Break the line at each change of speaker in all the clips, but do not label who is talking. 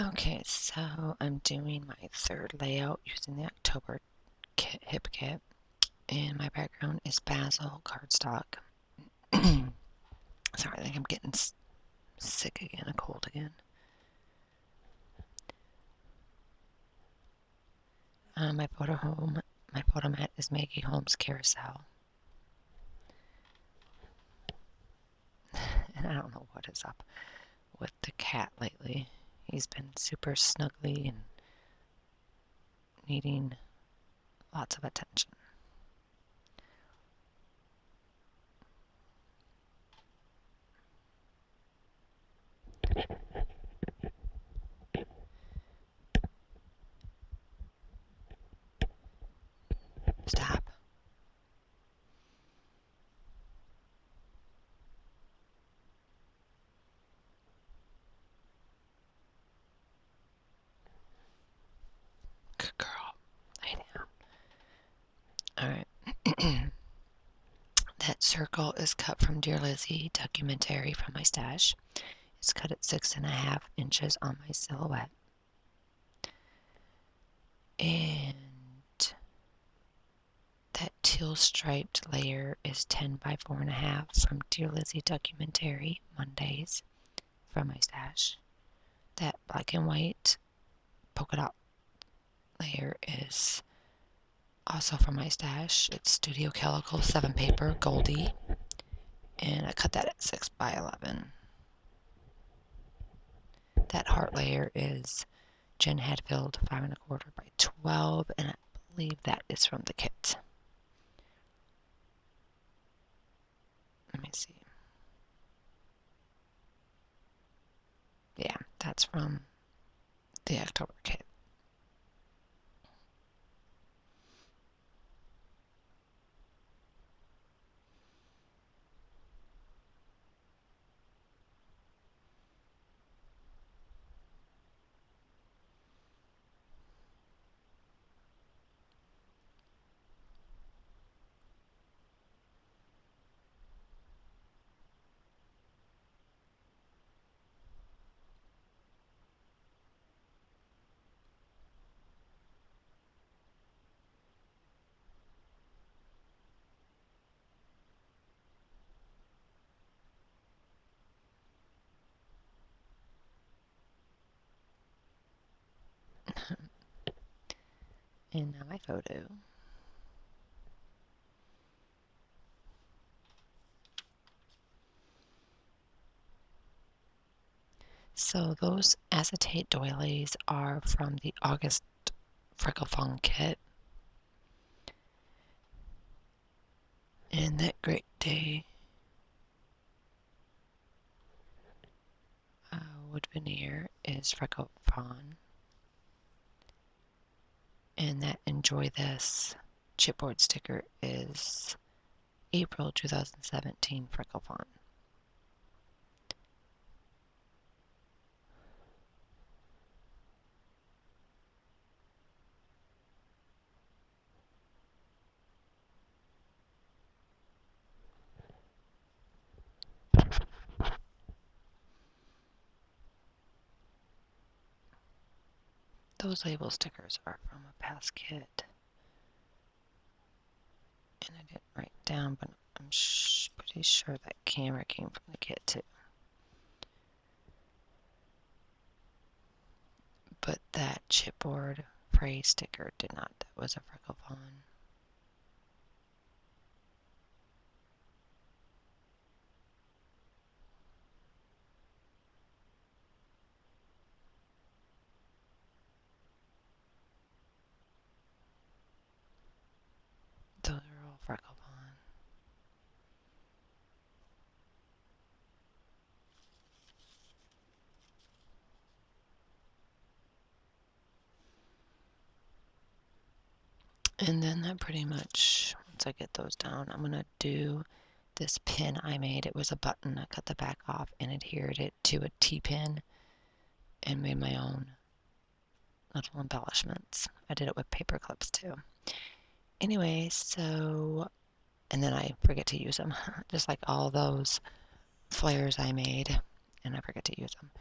Okay, so I'm doing my third layout using the October hip kit, and my background is basil cardstock. Sorry, I think I'm getting sick again, a cold again. My photo mat is Maggie Holmes Carousel, and I don't know what is up with the cat lately. He's been super snuggly and needing lots of attention. Stop. Good girl. Lay down. Alright. That circle is cut from Dear Lizzie documentary from my stash. It's cut at 6.5 inches on my silhouette. And that teal striped layer is 10 by 4.5 from Dear Lizzie documentary Mondays from my stash. That black and white polka dot layer is also from my stash. It's Studio Calico 7 paper Goldie, and I cut that at 6 by 11. That heart layer is Jen Hadfield 5 1/4 by 12, and I believe that is from the kit. Let me see. Yeah, that's from the October kit. And now my photo. So those acetate doilies are from the August Freckle Fun kit. And that Great Day wood veneer is Freckle Fawn. And that Enjoy This chipboard sticker is April 2017 Freckle Fawn. Those label stickers are from a past kit. And I didn't write down, but I'm pretty sure that camera came from the kit too. But that chipboard phrase sticker did not. That was a Freckle Fawn. Those are all Freckle Fawn. And then that pretty much, once I get those down, I'm going to do this pin I made. It was a button. I cut the back off and adhered it to a T-pin and made my own little embellishments. I did it with paper clips too. Anyway, so, and then I forget to use them, just like all those flares I made, and I forget to use them.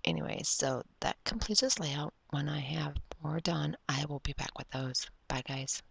Anyways, so that completes this layout. When I have more done, I will be back with those. Bye, guys.